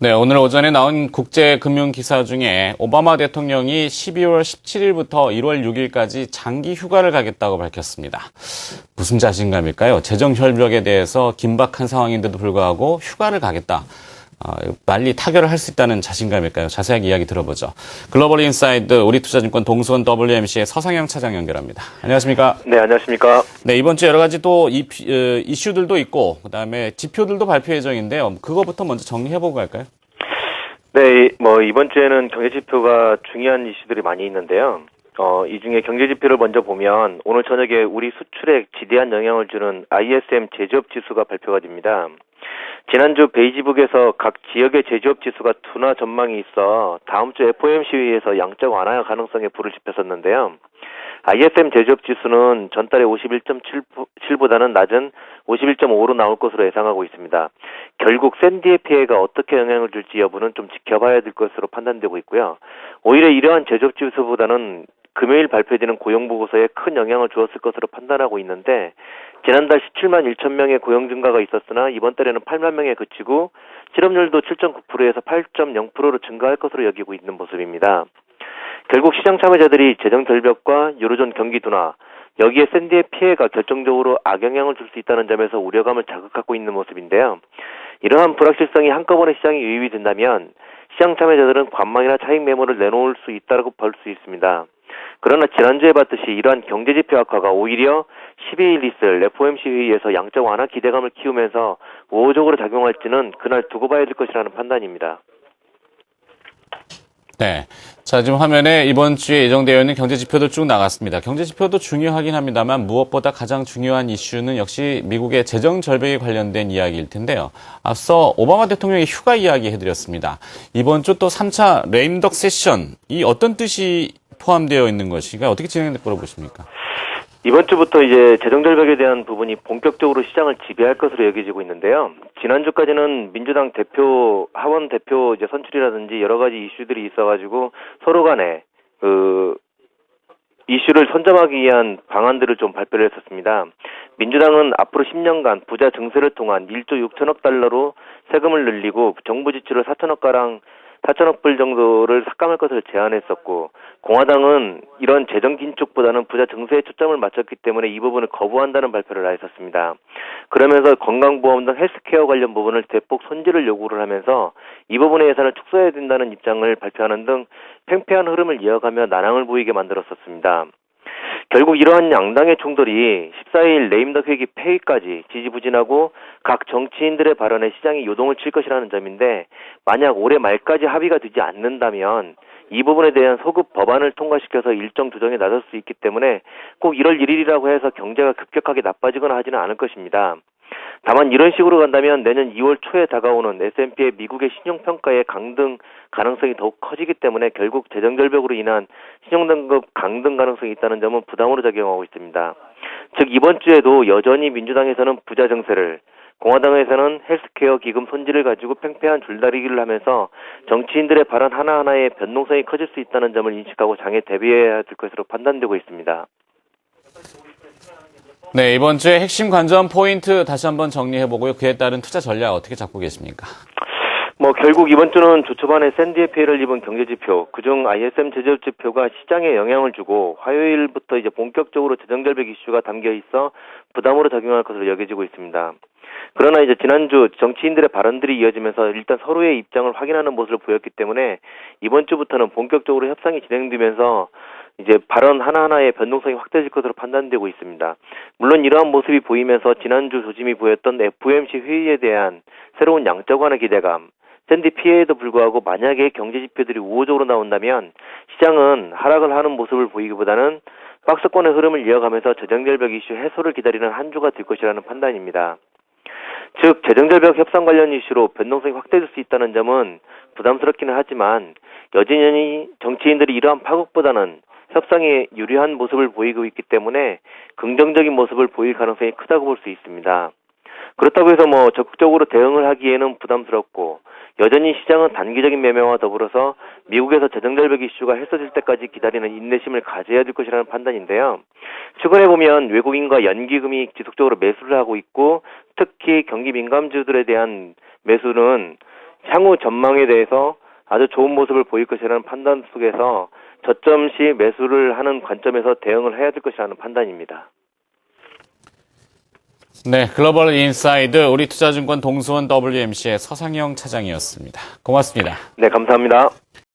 네, 오늘 오전에 나온 국제금융기사 중에 오바마 대통령이 12월 17일부터 1월 6일까지 장기 휴가를 가겠다고 밝혔습니다. 무슨 자신감일까요? 재정 절벽에 대해서 긴박한 상황인데도 불구하고 휴가를 가겠다. 빨리 타결을 할 수 있다는 자신감일까요? 자세하게 이야기 들어보죠. 글로벌 인사이드 우리투자증권 동수원 WMC의 서상영 차장 연결합니다. 안녕하십니까? 네, 안녕하십니까? 네, 이번 주에 여러 가지 또 이슈들도 있고 그다음에 지표들도 발표 예정인데요. 그거부터 먼저 정리해보고 갈까요? 네, 이번 주에는 경제지표가 중요한 이슈들이 많이 있는데요. 이 중에 경제지표를 먼저 보면 오늘 저녁에 우리 수출에 지대한 영향을 주는 ISM 제조업 지수가 발표가 됩니다. 지난주 베이지북에서 각 지역의 제조업 지수가 둔화 전망이 있어 다음 주 FOMC 회의에서 양적 완화 가능성에 불을 지폈었는데요. ISM 제조업 지수는 전달의 51.7보다는 낮은 51.5로 나올 것으로 예상하고 있습니다. 결국 샌디의 피해가 어떻게 영향을 줄지 여부는 좀 지켜봐야 될 것으로 판단되고 있고요. 오히려 이러한 제조업 지수보다는 금요일 발표되는 고용보고서에 큰 영향을 주었을 것으로 판단하고 있는데 지난달 17만 1천 명의 고용 증가가 있었으나 이번 달에는 8만 명에 그치고 실업률도 7.9%에서 8.0%로 증가할 것으로 여기고 있는 모습입니다. 결국 시장 참여자들이 재정 절벽과 유로존 경기 둔화, 여기에 샌디의 피해가 결정적으로 악영향을 줄 수 있다는 점에서 우려감을 자극하고 있는 모습인데요. 이러한 불확실성이 한꺼번에 시장에 유입이 된다면 시장 참여자들은 관망이나 차익 매물을 내놓을 수 있다고 볼 수 있습니다. 그러나 지난주에 봤듯이 이러한 경제지표 악화가 오히려 12일 있을 FOMC 회의에서 양적 완화 기대감을 키우면서 우호적으로 작용할지는 그날 두고 봐야 될 것이라는 판단입니다. 네. 자, 지금 화면에 이번 주에 예정되어 있는 경제지표도 쭉 나갔습니다. 경제지표도 중요하긴 합니다만 무엇보다 가장 중요한 이슈는 역시 미국의 재정 절벽에 관련된 이야기일 텐데요. 앞서 오바마 대통령의 휴가 이야기 해드렸습니다. 이번 주 또 3차 레임덕 세션, 이 어떤 뜻이 포함되어 있는 것인가 어떻게 진행될 거라고 보십니까? 이번 주부터 이제 재정 절벽에 대한 부분이 본격적으로 시장을 지배할 것으로 여겨지고 있는데요. 지난주까지는 민주당 대표, 하원 대표 이제 선출이라든지 여러 가지 이슈들이 있어가지고 서로 간에 이슈를 선점하기 위한 방안들을 좀 발표를 했었습니다. 민주당은 앞으로 10년간 부자 증세를 통한 1조 6천억 달러로 세금을 늘리고 정부 지출을 4천억 불 정도를 삭감할 것을 제안했었고, 공화당은 이런 재정 긴축보다는 부자 증세에 초점을 맞췄기 때문에 이 부분을 거부한다는 발표를 했었습니다. 그러면서 건강보험 등 헬스케어 관련 부분을 대폭 손질을 요구를 하면서 이 부분의 예산을 축소해야 된다는 입장을 발표하는 등 팽팽한 흐름을 이어가며 난항을 보이게 만들었었습니다. 결국 이러한 양당의 충돌이 14일 레임덕 회기 폐기까지 지지부진하고 각 정치인들의 발언에 시장이 요동을 칠 것이라는 점인데, 만약 올해 말까지 합의가 되지 않는다면 이 부분에 대한 소급 법안을 통과시켜서 일정 조정에 나설 수 있기 때문에 꼭 1월 1일이라고 해서 경제가 급격하게 나빠지거나 하지는 않을 것입니다. 다만 이런 식으로 간다면 내년 2월 초에 다가오는 S&P의 미국의 신용평가의 강등 가능성이 더욱 커지기 때문에 결국 재정절벽으로 인한 신용등급 강등 가능성이 있다는 점은 부담으로 작용하고 있습니다. 즉 이번 주에도 여전히 민주당에서는 부자 증세를, 공화당에서는 헬스케어 기금 손질을 가지고 팽팽한 줄다리기를 하면서 정치인들의 발언 하나하나에 변동성이 커질 수 있다는 점을 인식하고 장에 대비해야 될 것으로 판단되고 있습니다. 네, 이번 주에 핵심 관전 포인트 다시 한번 정리해보고요. 그에 따른 투자 전략 어떻게 잡고 계십니까? 결국 이번 주는 조초반에 샌디의 피해를 입은 경제지표, 그중 ISM 제조업지표가 시장에 영향을 주고 화요일부터 이제 본격적으로 재정절벽 이슈가 담겨 있어 부담으로 작용할 것으로 여겨지고 있습니다. 그러나 이제 지난주 정치인들의 발언들이 이어지면서 일단 서로의 입장을 확인하는 모습을 보였기 때문에 이번 주부터는 본격적으로 협상이 진행되면서 이제 발언 하나하나의 변동성이 확대될 것으로 판단되고 있습니다. 물론 이러한 모습이 보이면서 지난주 조짐이 보였던 FOMC 회의에 대한 새로운 양적 완화 기대감, 샌디 피해에도 불구하고 만약에 경제지표들이 우호적으로 나온다면 시장은 하락을 하는 모습을 보이기보다는 박스권의 흐름을 이어가면서 재정절벽 이슈 해소를 기다리는 한 주가 될 것이라는 판단입니다. 즉 재정절벽 협상 관련 이슈로 변동성이 확대될 수 있다는 점은 부담스럽기는 하지만 여전히 정치인들이 이러한 파국보다는 협상에 유리한 모습을 보이고 있기 때문에 긍정적인 모습을 보일 가능성이 크다고 볼 수 있습니다. 그렇다고 해서 적극적으로 대응을 하기에는 부담스럽고, 여전히 시장은 단기적인 매매와 더불어서 미국에서 재정절벽 이슈가 해소될 때까지 기다리는 인내심을 가져야 될 것이라는 판단인데요. 최근에 보면 외국인과 연기금이 지속적으로 매수를 하고 있고, 특히 경기 민감주들에 대한 매수는 향후 전망에 대해서 아주 좋은 모습을 보일 것이라는 판단 속에서 저점 시 매수를 하는 관점에서 대응을 해야 될 것이라는 판단입니다. 네, 글로벌 인사이드 우리 투자증권 동수원 WMC의 서상영 차장이었습니다. 고맙습니다. 네, 감사합니다.